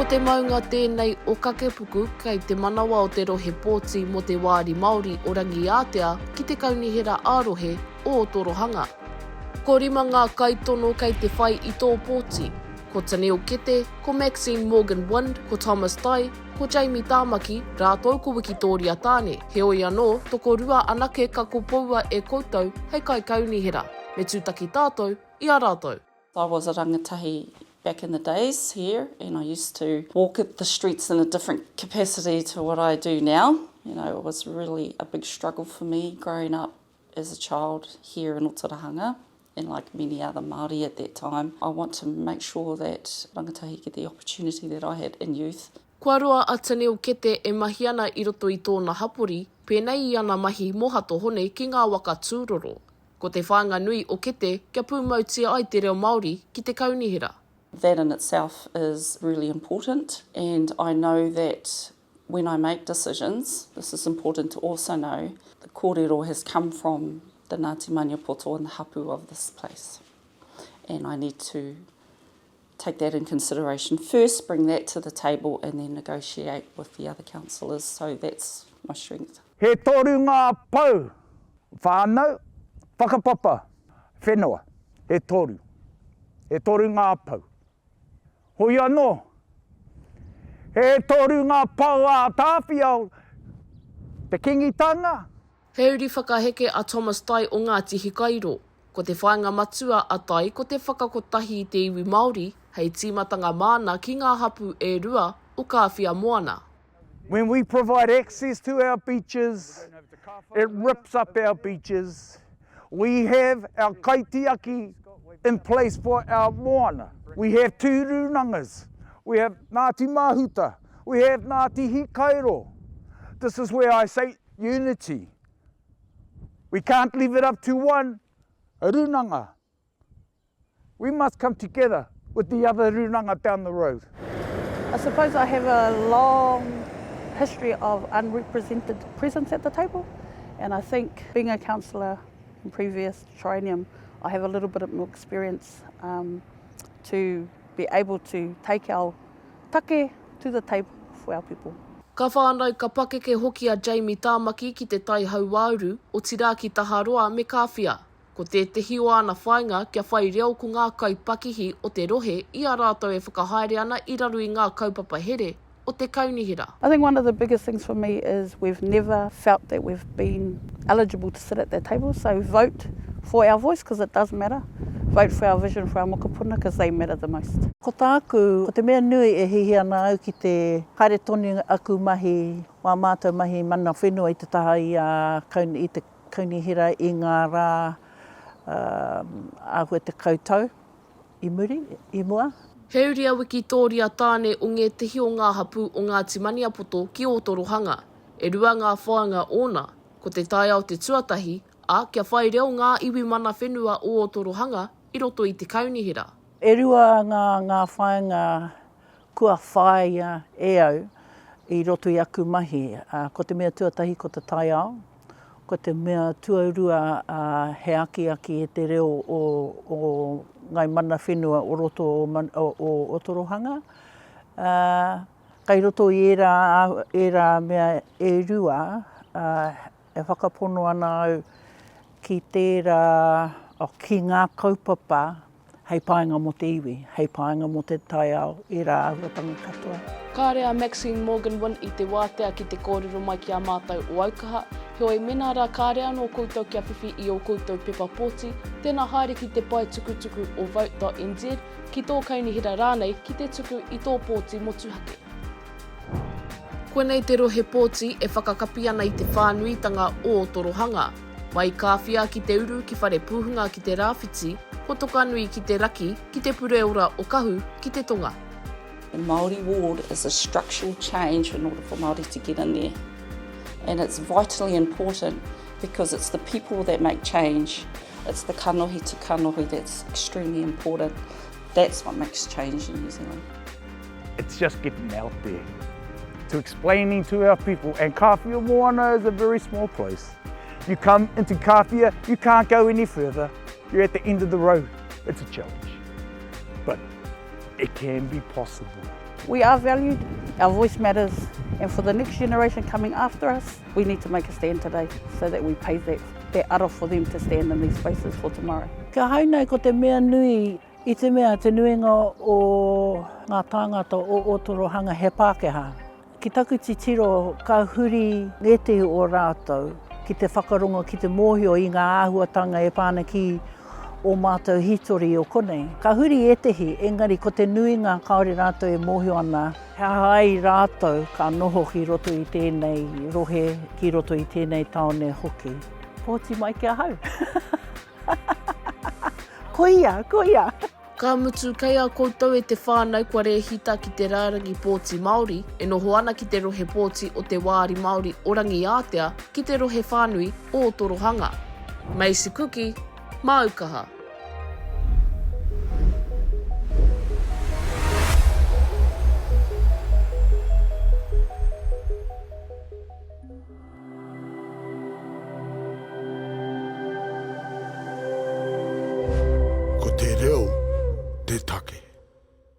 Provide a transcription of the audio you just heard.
Ko te maunga tēnei o kakepuku kei te manawa o te rohe pōti mo te wāri Māori o Rangiātea ki te kaunihera ārohe o Ōtorohanga. Ko rima ngā kaitono kei te whai i tō pōti. Ko Taneo Kete, ko Maxine Morgan-Wind, ko Thomas Tai, ko Jamie Tāmaki, rātou ko Wikitoria tāne. Heoi anō, toko rua anake ka kopoua e koutou hei kai kaunihera. Me tūtaki tātou, i a rātou. I was a rangatahi back in the days here, and I used to walk at the streets in a different capacity to what I do now. You know, it was really a big struggle for me growing up as a child here in Ōtorohanga. And like many other Māori at that time, I want to make sure that rangatahi get the opportunity that I had in youth. Kua roa a Taneo Kete e mahi ana i roto i tōna hapori, pēnei i ana mahi mohato hone ki ngā waka tūroro. Ko te whānga nui o Kete, kia pūmautia ai te reo Māori ki te kaunihera. That in itself is really important, and I know that when I make decisions, this is important to also know, the kōrero has come from the Ngāti Maniapoto and the hapu of this place. And I need to take that in consideration first, bring that to the table, and then negotiate with the other councillors. So that's my strength. He toru ngā pau, whānau, whakapapa, whenua, he toru. He toru ngā pau. Hoi anō, he toru ngā pau a tāwhiao, te kingitanga. He uri whakaheke a Thomas Tai o Ngāti Hikairo. Ko te whāinga matua a Tai ko te whakakotahi i te iwi Māori, hei tīmatanga māna ki ngā hapu e rua o kāwhia moana. When we provide access to our beaches, it rips up our beaches. We have our kaitiaki in place for our moana. We have two runangas. We have Ngāti Mahuta. We have Ngāti Hikairo. This is where I say unity. We can't leave it up to one runanga. We must come together with the other runanga down the road. I suppose I have a long history of unrepresented presence at the table, and I think being a councillor in previous triennium, I have a little bit more experience to be able to take our take to the table for our people. Ka whānau ka pakeke hoki a Jamie Tāmaki ki te tai hauauru o Tiraki Taharoa me kāwhia. Ko te tehi o ana whainga kia whai reo ko ngā kaupakihi o te rohe i a rātou e whakahaere ana i raru i ngā kaupapa here o te kaunihera. I think one of the biggest things for me is we've never felt that we've been eligible to sit at that table, so vote for our voice because it does matter. Vote for our vision for our mokopuna because they matter the most. Ko tāku, ko te mea nui e hihi ana au ki te haere tonu aku mahi, wā mātou mahi mana whenua i te taha i te kaunihera i ngā rā āhua te koutou i muri, i mua. He uri a Wikitoria tāne o nge tehi o ngā hapu o Ngāti Maniapoto ki Ōtorohanga. E rua ngā whāinga ōna, ko te tai ao te tuatahi, a kia whai reo ngā iwi mana whenua o Ōtorohanga i roto i te kaunihera. E rua ngā whainga kua whai e au i roto i aku mahi. Ko te mea tuatahi ko te tai ao, ko te mea tuaurua he aki e te reo o ngai mana whenua o roto o Ōtorohanga. Kai roto i era mea e rua, e whakapono ana au ki tērā, ki ngā kaupapa, hei paenga mo te iwi, hei paenga mo te tai ao, i rā ahuatanga katoa. Ka rea Maxine Morgan-Wind i te wātea ki te kōrero mai ki a mātou o Aukaha, heoi mena rā ka rea no koutou kia whiwhi i o koutou pepa pōti, tēnā haere ki te pai tukutuku o vote.nz, ki tō kaunihera rānei ki te tuku i tō pōti motuhake. Koenei te rohe pōti e whakakapi ana i te whānuitanga o Ōtorohanga. Mai kāwhia ki te uru ki whare pūhunga ki te rāwhiti, ko toka nui ki te raki, ki te pureora o kahu, ki te tonga. The Māori Ward is a structural change in order for Māori to get in there. And it's vitally important because it's the people that make change. It's the kanohi to kanohi that's extremely important. That's what makes change in New Zealand. It's just getting out there, to explaining to our people. And Kāwhia Moana is a very small place. You come into Kāwhia, you can't go any further. You're at the end of the road. It's a challenge, but it can be possible. We are valued, our voice matters, and for the next generation coming after us, we need to make a stand today so that we pay that ara for them to stand in these spaces for tomorrow. Ka haunai ko te mea nui I te mea te nuinga o ngā tāngata o Ōtorohanga he Pākehā. Ki taku titiro ka huri ngeti o rātou ki te whakaronga ki te mōhio I ngā āhuatanga e pāna ki o mātou hitori o konei. Ka huri etehi, engari ko te nuinga kaore rātou e mōhio ana. He hai rātou ka noho ki roto I tēnei rohe, ki roto I tēnei taone hoki. Pōti mai kia hau. Koia, koia. Ka mutu kei a koutou e te whānau kua rehita ki te rārangi pōti Māori, e noho ana ki te rohe pōti o te wāri Māori o Rangiātea ki te rohe whānui o Ōtorohanga. Maisi kuki, mā Aukaha. Ko te reo, te take.